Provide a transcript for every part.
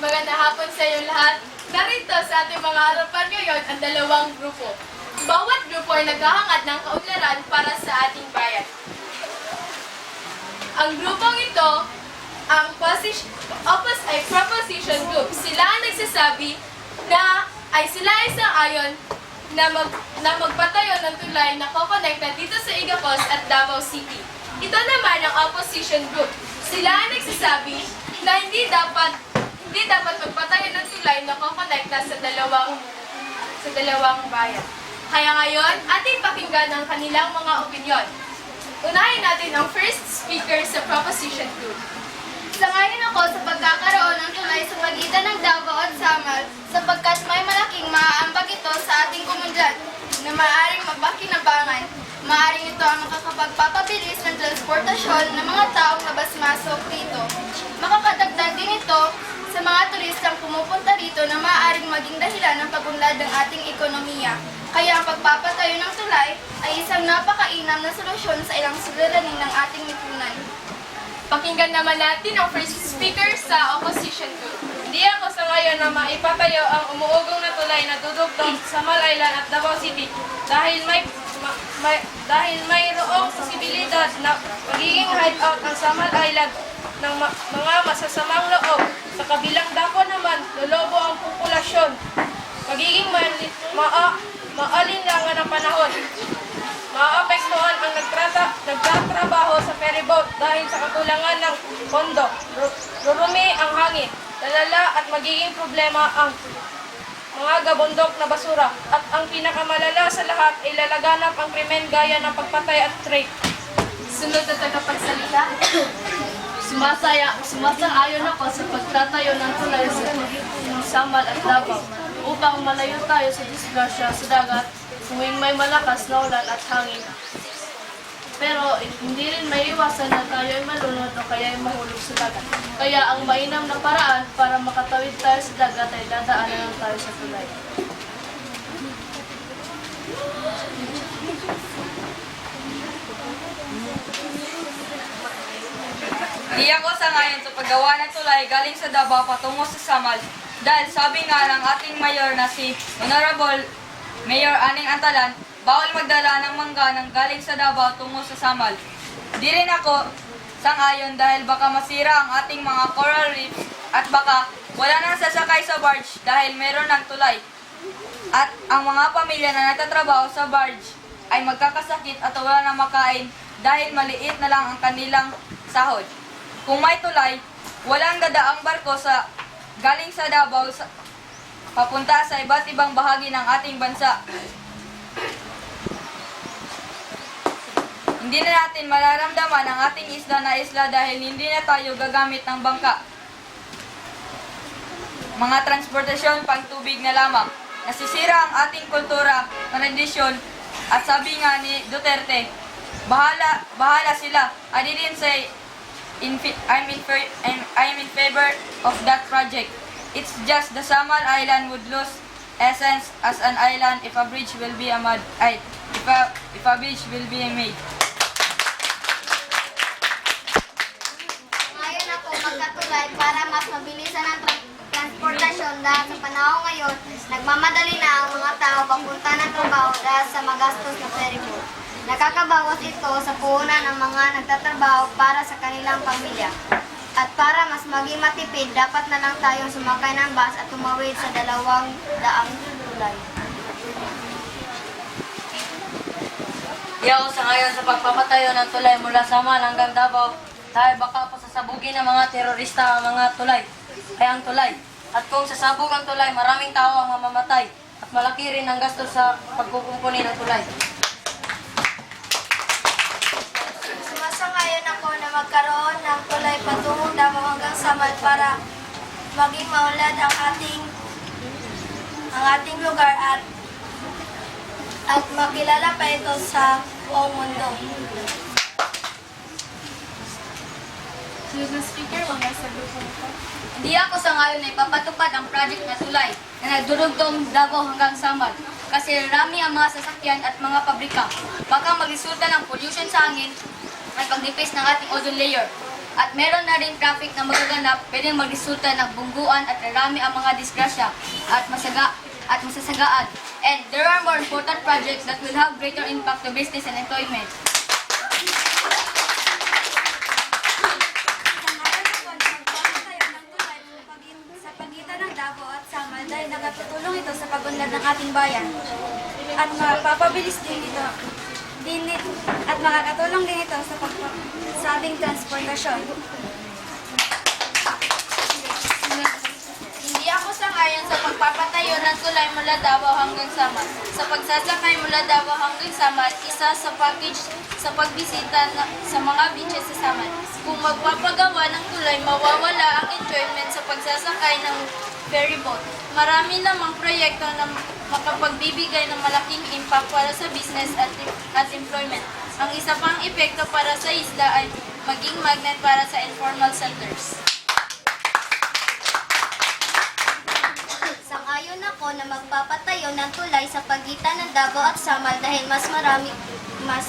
Magandang hapon sa inyo lahat. Narito sa ating mga harapan ngayon ang dalawang grupo. Bawat grupo ay naghahangad ng kaunlaran para sa ating bayan. Ang grupong ito, ang proposition group. Sila ang nagsasabi na sila ay sang-ayon na magpatayo ng tulay na kokonekta dito sa Igapos at Davao City. Ito naman ang opposition group. Sila ang nagsasabi na hindi dapat magpatayo ng tulay na kokonekta sa dalawang bayan. Kaya ngayon, ating pakinggan ang kanilang mga opinyon. Unahin natin ang first speaker sa proposition group. Sangayon ako sa pagkakaroon ng tulay sa pagitan ng Davao at Samal sapagkat may malaking maaambag ito sa ating komunidad na maaaring magbakinabangan. Maaaring ito ang makakapagpapabilis ng transportasyon ng mga taong labas-masok dito. Makakadagdag din ito sa mga turistang pumupunta rito na maaaring maging dahilan ng pagunlad ng ating ekonomiya. Kaya ang pagpapatayo ng tulay ay isang napakainam na solusyon sa ilang suliranin ng ating lipunan. Pakinggan naman natin ang first speaker sa opposition group. Hindi ako sa ngayon na maipatayo ang umuugong na tulay na dudugtong sa Samal Island at Davao City dahil mayroong posibilidad na magiging hideout ang Samal Island ng mga masasamang loob. Sa kabilang dako naman, lolobo ang populasyon. Magiging maalinlangan ang panahon. Maaapektuhan ang nagtatrabaho sa ferryboat dahil sa kakulangan ng pondo. Rurumi ang hangin, lalala at magiging problema ang mga gabundok na basura. At ang pinakamalala sa lahat ay lalaganap ang krimen gaya ng pagpatay at rape. Sunod na tagapagsalita. Sumasang-ayon ako sa pagtatayo ng tulay sa pagitan ng Samal at Davao upang malayo tayo sa disgrasya sa dagat tuwing may malakas na ulan at hangin. Pero hindi rin maiiwasan na tayo ay malunod o kaya ay mahulog sa dagat. Kaya ang mainam na paraan para makatawid tayo sa dagat ay dadaanan lang tayo sa tulay. Di ako sangayon sa paggawa ng tulay galing sa Davao patungo sa Samal dahil sabi nga ng ating mayor na si Honorable Mayor Aning Antalan, bawal magdala ng mangga ng galing sa Davao tungo sa Samal. Di rin ako sangayon dahil baka masira ang ating mga coral reefs at baka wala nang sasakay sa barge dahil meron ng tulay. At ang mga pamilya na nagtatrabaho sa barge ay magkakasakit at wala na makain dahil maliit na lang ang kanilang sahod. Kung may tulay, walang dadaang barko galing sa Davao papunta sa iba't ibang bahagi ng ating bansa. Hindi na natin mararamdaman ang ating isla dahil hindi na tayo gagamit ng bangka. Mga transportasyon pang tubig na lamang. Nasisira ang ating kultura, tradisyon, at sabi nga ni Duterte, bahala sila. I didn't say I'm in favor of that project. It's just the Samal Island would lose essence as an island if a bridge will be made. Ngayon ako magkatulay para mas mabilisan ang transportasyon dahil sa panahon ngayon, nagmamadali na ang mga tao papunta ng trabaho dahil sa magastos na ferryboat. Nakakabawas ito sa puhunan ng mga nagtatrabaho para sa kanilang pamilya. At para mas maging matipid, dapat na lang tayong sumakay ng bus at tumawid sa 200 tulay. Yaw sa ngayon sa pagpapatayo ng tulay mula Samal hanggang Davao dahil baka pasasabugin ng mga terorista ang mga tulay, At kung sasabog ang tulay, maraming tao ang mamamatay at malaki rin ang gastos sa pagkukumpuni ng tulay. Sumasangayon ako na magkaroon ng tulay patungong Davao hanggang Samal para maging maunlad ang ating lugar at makilala pa ito sa buong mundo. Sunod na speaker, mga sa grupo nito. Hindi ako sa ngayon ay papatupad ang project na tulay na nagdurugtong Davao hanggang Samal kasi rami ang mga sasakyan at mga pabrika. Baka magresulta ng pollution sa hangin at pag-decrease ng ating ozone layer. at meron na rin traffic na magaganap, pwedeng magresulta ng bungguan at rarami ang mga disgrasya at masasagaan. And there are more important projects that will have greater impact to business and employment. Sa pagitan ng Davao at Samal dahil nakatutulong ito sa pagunlad ng ating bayan. At mapapabilis at makakatulong din ito sa ating transportasyon. Hindi ako sangayon sa pagpapatayo ng tulay mula Davao hanggang Samal. Sa pagsasakay mula Davao hanggang Samal, isa sa package sa pagbisita sa mga beaches sa Samal. Kung magpapagawa ng tulay, mawawala ang enjoyment sa pagsasakay ng ferry boat. Marami namang proyekto na makapagbibigay ng malaking impact para sa business at employment. Ang isa pang epekto para sa isla ay maging magnet para sa informal sectors. Sang-ayon ako na magpapatayo ng tulay sa pagitan ng Davao at Samal dahil mas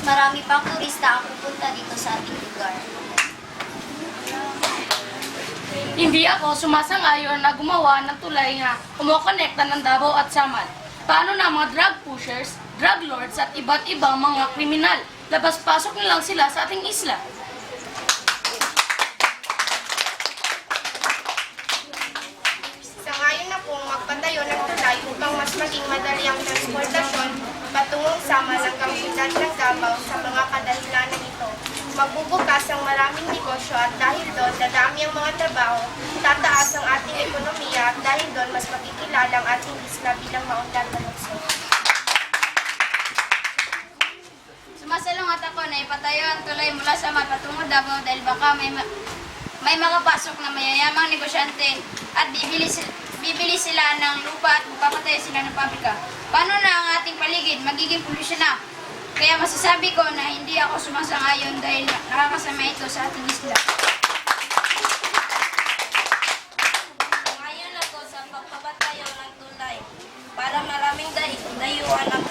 marami pang turista ang pupunta dito sa ating lugar. Hindi ako sumasang-ayon na gumawa ng tulay na kumokonekta ng Davao at Samal. Paano na mga drug pushers, drug lords at iba't ibang mga kriminal? Labas-pasok na lang sila sa ating isla. Sangayon na pong magpatayo ng tulay upang mas maging madali ang transportasyon patungong Samal hanggang syudad ng Davao sa mga kadahilanan ito. Magbubukas ang maraming negosyo at dahil doon dadami ang mga trabaho, tataas ang ating ekonomiya at dahil doon mas makikilala ang ating isla bilang maunlad na lungsod. Sumasalungat ako na ipatayo ang tulay mula sa patungo Davao dahil baka may makapasok na mayayamang negosyante at bibili sila ng lupa at magpapatayo sila ng pabrika. Paano na ang ating paligid? Magiging polusyon na. Kaya masasabi ko na hindi ako sumasang-ayon dahil nakakasama ito sa ating isla. Ngayon ako sa pagpapatayo ng tulay para maraming dayuhan ang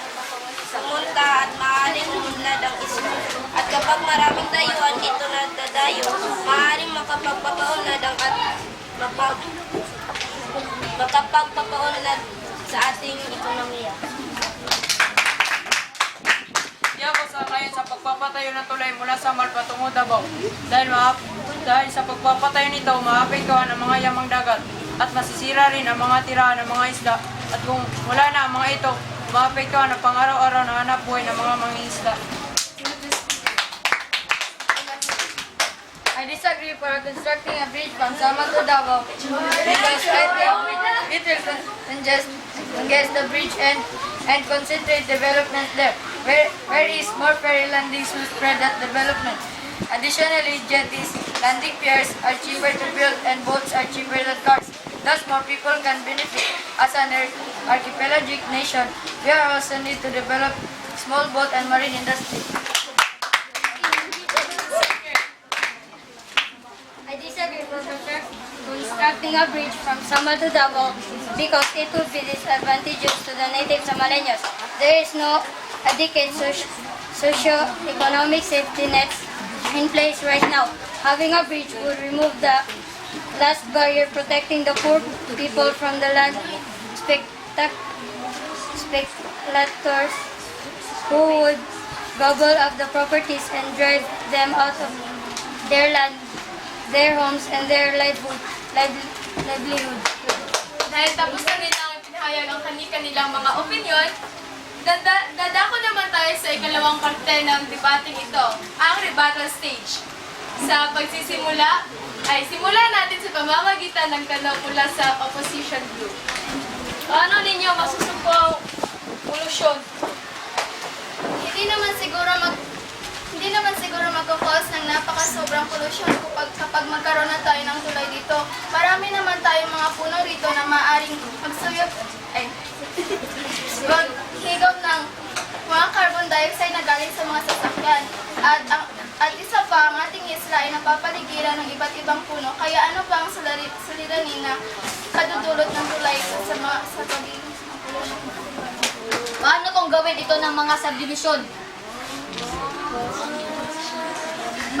pumunta at maaaring umunlad ang isla. At kapag maraming dayuhan ito na dadayo, maaaring makapagpapaunlad makapagpapaunlad sa ating ekonomiya. Hindi ako sangayon sa pagpapatayo ng tulay mula Samal patungo Davao. Dahil sa pagpapatayo nito, maapektuhan ang mga yamang dagat at masisira rin ang mga tirahan ng mga isda. At kung wala na ang mga ito, maapektuhan ang pang-araw-araw na hanap buhay ng mga mangingisda. I disagree for constructing a bridge from Samal to Davao because I think it will congest the bridge and concentrate development there. Where is more ferry landings will spread that development. Additionally, jetties, landing piers are cheaper to build and boats are cheaper than cars. Thus, more people can benefit. As an archipelagic nation, we also need to develop small boat and marine industry. I disagree for constructing a bridge from Samal to Davao because it would be disadvantageous to the native Samaleños. There is no adequate socio-economic safety nets in place right now. Having a bridge would remove the last barrier protecting the poor people from the land speculators who would gobble up the properties and drive them out of their land, their homes, and their livelihood. Dahil tapos na nilang ipinahayag ang kanilang mga opinyon, dadako naman tayo sa ikalawang parte ng debating ito, ang rebuttal stage. Sa pagsisimula, ay simulan natin sa pamamagitan ng tanong mula sa opposition group. Paano ninyo masusumpo ang polusyon? Hindi naman siguro magkakos ng napakasobrang polusyon kapag magkaroon na tayo ng tulay dito. Marami naman tayong mga puno rito na maaaring maghigop ng mga carbon dioxide na galing sa mga sasakyan. At isa pa, ang ating isla ay napapaligiran ng iba't ibang puno. Kaya ano pa ang suliranin na kadudulot ng tulay sa pagiging polusyon? Paano kung gawin ito ng mga subdivision?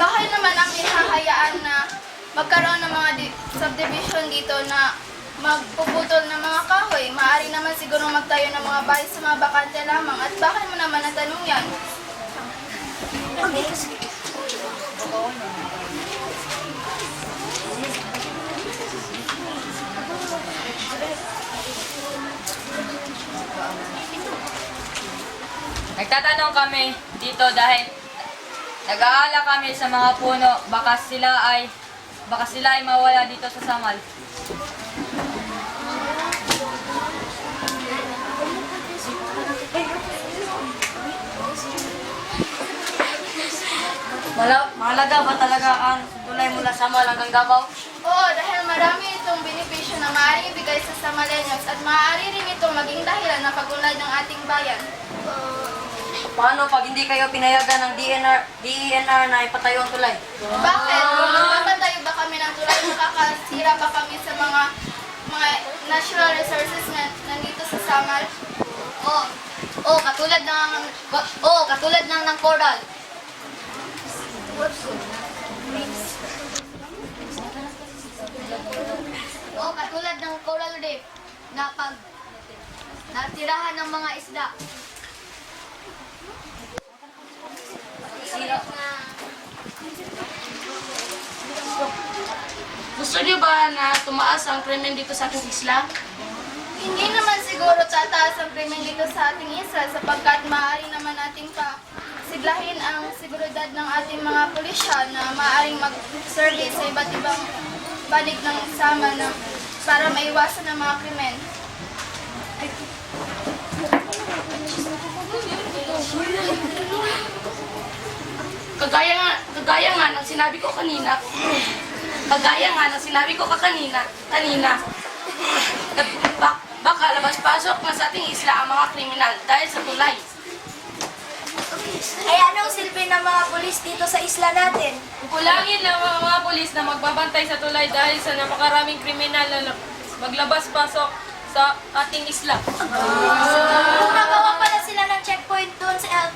Bakit naman ang hinahayaan na magkaroon ng mga subdivision dito na magpuputol ng mga kahoy? Maaari naman siguro magtayo ng mga bahay sa mga bakante lamang. At bakit mo naman natanong yan? Nagtatanong kami dito dahil nag-aala kami sa mga puno, baka sila ay mawala dito sa Samal. Mahalaga ba talaga ang tulay mula Samal hanggang Davao? Oo, dahil marami itong benepisyo na maaaring ibigay sa Samaleños at maaari rin itong maging dahilan ng pag-unlad ng ating bayan. Paano pag hindi kayo pinayagan ng DENR na ipatayo ang tulay? Bakit? Kung magpapatayo ba kami ng tulay, makakasira ba kami sa mga natural resources na nandito sa Samal? Katulad ng coral. Katulad ng coral reef na pag natirahan ng mga isda. Gusto niyo ba na tumaas ang krimen dito sa ating isla? Hindi naman siguro tataas ang krimen dito sa ating isla sapagkat maaari naman nating siglahin ang seguridad ng ating mga pulisya na maaaring mag-survey sa iba't ibang balik ng Samal para maiwasan ang mga krimen. Kagaya nga ng sinabi ko kanina, baka labas-pasok na sa ating isla ang mga kriminal dahil sa tulay. Ay anong silbi ng mga pulis dito sa isla natin? Kulangin ng mga pulis na magbabantay sa tulay dahil sa napakaraming kriminal na maglabas-pasok sa ating isla. Gumagawa pala sila ng checkpoint doon sa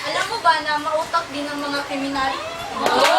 Alam mo ba na mautak din ng mga kriminal? Oo,